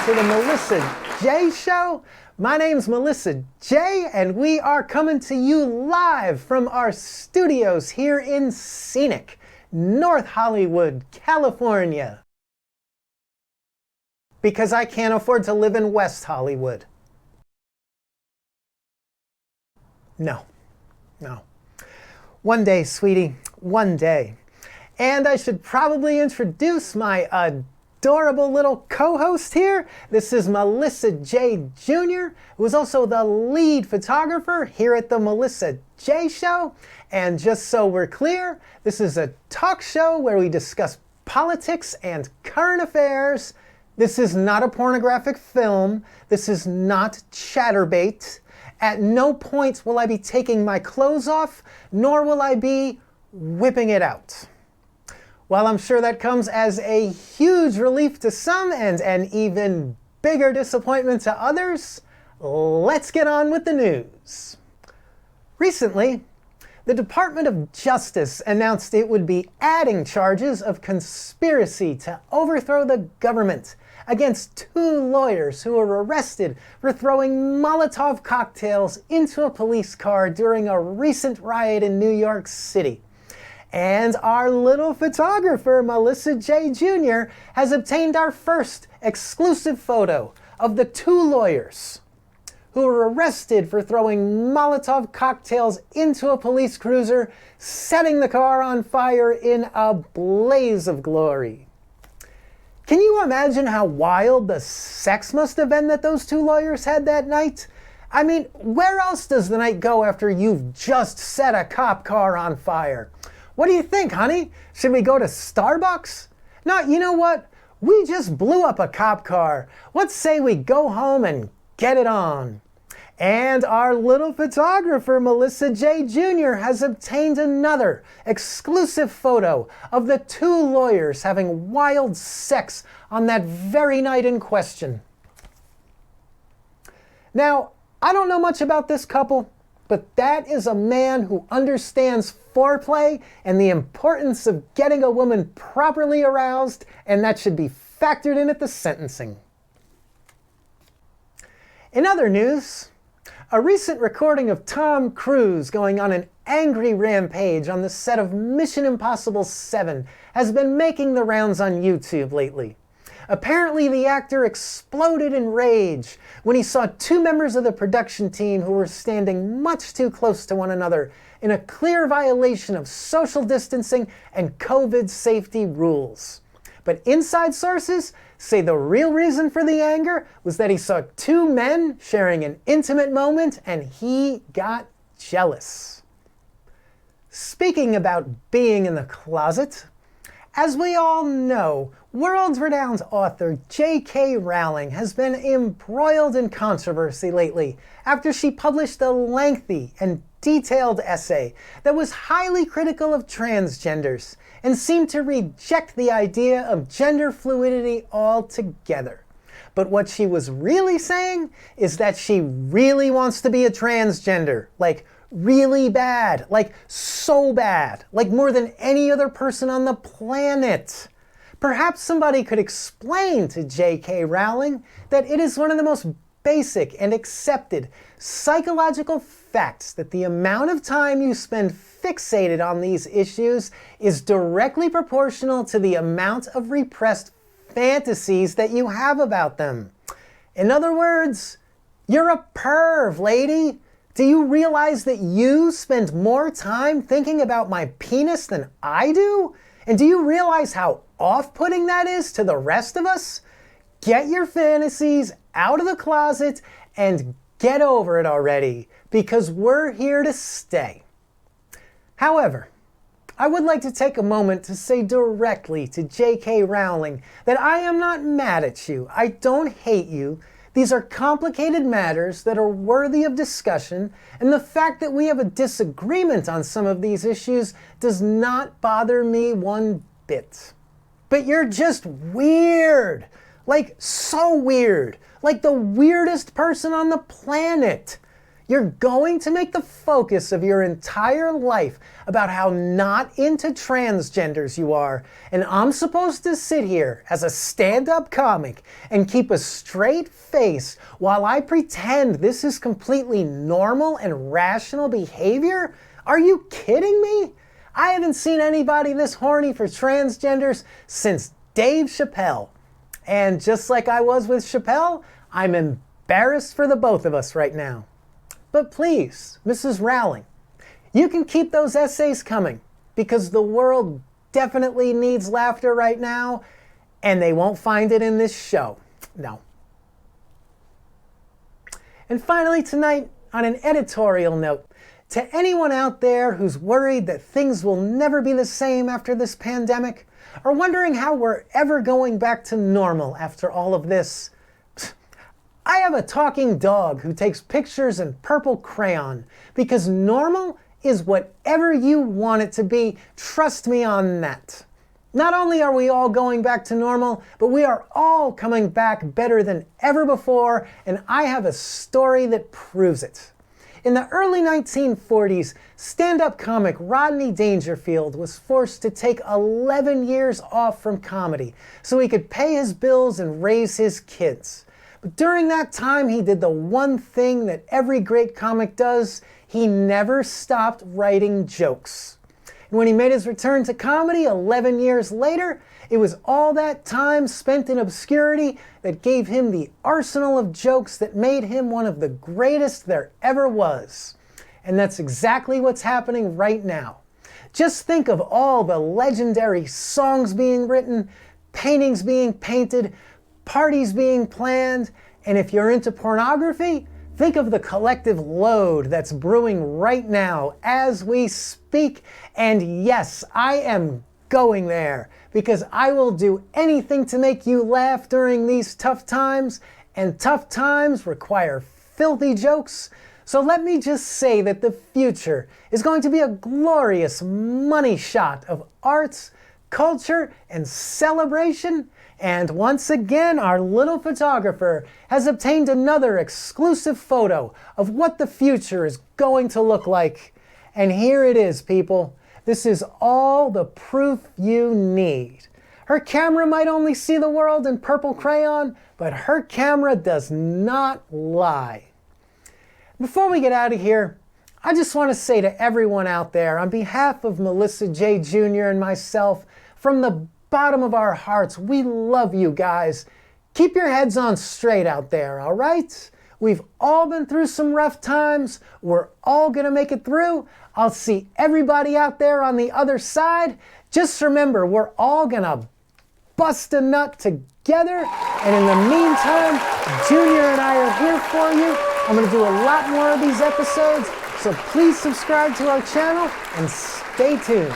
to the Melissa J Show. My name's Melissa J, and we are coming to you live from our studios here in scenic North Hollywood, California. Because I can't afford to live in West Hollywood. No. One day, sweetie, one day. And I should probably introduce my adorable little co-host here. This is Melissa J. Jr., who is also the lead photographer here at the Melissa J. Show. And just so we're clear, this is a talk show where we discuss politics and current affairs. This is not a pornographic film. This is not chatterbait. At no point will I be taking my clothes off, nor will I be whipping it out. While I'm sure that comes as a huge relief to some and an even bigger disappointment to others, let's get on with the news. Recently, the Department of Justice announced it would be adding charges of conspiracy to overthrow the government against 2 lawyers who were arrested for throwing Molotov cocktails into a police car during a recent riot in New York City. And our little photographer, Melissa J. Jr., has obtained our first exclusive photo of the 2 lawyers who were arrested for throwing Molotov cocktails into a police cruiser, setting the car on fire in a blaze of glory. Can you imagine how wild the sex must have been that those 2 lawyers had that night? I mean, where else does the night go after you've just set a cop car on fire? What do you think, honey? Should we go to Starbucks? No, you know what? We just blew up a cop car. Let's say we go home and get it on. And our little photographer, Melissa J. Jr., has obtained another exclusive photo of the 2 lawyers having wild sex on that very night in question. Now, I don't know much about this couple, but that is a man who understands foreplay and the importance of getting a woman properly aroused, and that should be factored in at the sentencing. In other news, a recent recording of Tom Cruise going on an angry rampage on the set of Mission Impossible 7 has been making the rounds on YouTube lately. Apparently, the actor exploded in rage when he saw 2 members of the production team who were standing much too close to one another in a clear violation of social distancing and COVID safety rules. But inside sources say the real reason for the anger was that he saw 2 men sharing an intimate moment and he got jealous. Speaking about being in the closet, as we all know, world-renowned author J.K. Rowling has been embroiled in controversy lately after she published a lengthy and detailed essay that was highly critical of transgenders and seemed to reject the idea of gender fluidity altogether. But what she was really saying is that she really wants to be a transgender, like really bad, like so bad, like more than any other person on the planet. Perhaps somebody could explain to J.K. Rowling that it is one of the most basic and accepted psychological facts that the amount of time you spend fixated on these issues is directly proportional to the amount of repressed fantasies that you have about them. In other words, you're a perv, lady. Do you realize that you spend more time thinking about my penis than I do? And do you realize how off-putting that is to the rest of us? Get your fantasies out of the closet and get over it already, because we're here to stay. However, I would like to take a moment to say directly to J.K. Rowling that I am not mad at you. I don't hate you. These are complicated matters that are worthy of discussion, and the fact that we have a disagreement on some of these issues does not bother me one bit. But you're just weird. Like, so weird. Like the weirdest person on the planet. You're going to make the focus of your entire life about how not into transgenders you are, and I'm supposed to sit here as a stand-up comic and keep a straight face while I pretend this is completely normal and rational behavior? Are you kidding me? I haven't seen anybody this horny for transgenders since Dave Chappelle. And just like I was with Chappelle, I'm embarrassed for the both of us right now. But please, Mrs. Rowling, you can keep those essays coming because the world definitely needs laughter right now, and they won't find it in this show. No. And finally tonight, on an editorial note, to anyone out there who's worried that things will never be the same after this pandemic, or wondering how we're ever going back to normal after all of this, I have a talking dog who takes pictures in purple crayon because normal is whatever you want it to be. Trust me on that. Not only are we all going back to normal, but we are all coming back better than ever before, and I have a story that proves it. In the early 1940s, stand-up comic Rodney Dangerfield was forced to take 11 years off from comedy so he could pay his bills and raise his kids. But during that time, he did the one thing that every great comic does. He never stopped writing jokes. And when he made his return to comedy 11 years later, it was all that time spent in obscurity that gave him the arsenal of jokes that made him one of the greatest there ever was. And that's exactly what's happening right now. Just think of all the legendary songs being written, paintings being painted, parties being planned, and if you're into pornography, think of the collective load that's brewing right now as we speak. And yes, I am going there because I will do anything to make you laugh during these tough times, and tough times require filthy jokes. So let me just say that the future is going to be a glorious money shot of arts, culture, and celebration. And once again, our little photographer has obtained another exclusive photo of what the future is going to look like. And here it is, people. This is all the proof you need. Her camera might only see the world in purple crayon, but her camera does not lie. Before we get out of here, I just want to say to everyone out there, on behalf of Melissa J. Jr. and myself, from the bottom of our hearts, we love you guys. Keep your heads on straight out there, all right? We've all been through some rough times. We're all gonna make it through. I'll see everybody out there on the other side. Just remember, we're all gonna bust a nut together. And in the meantime, Junior and I are here for you. I'm gonna do a lot more of these episodes, so please subscribe to our channel and stay tuned.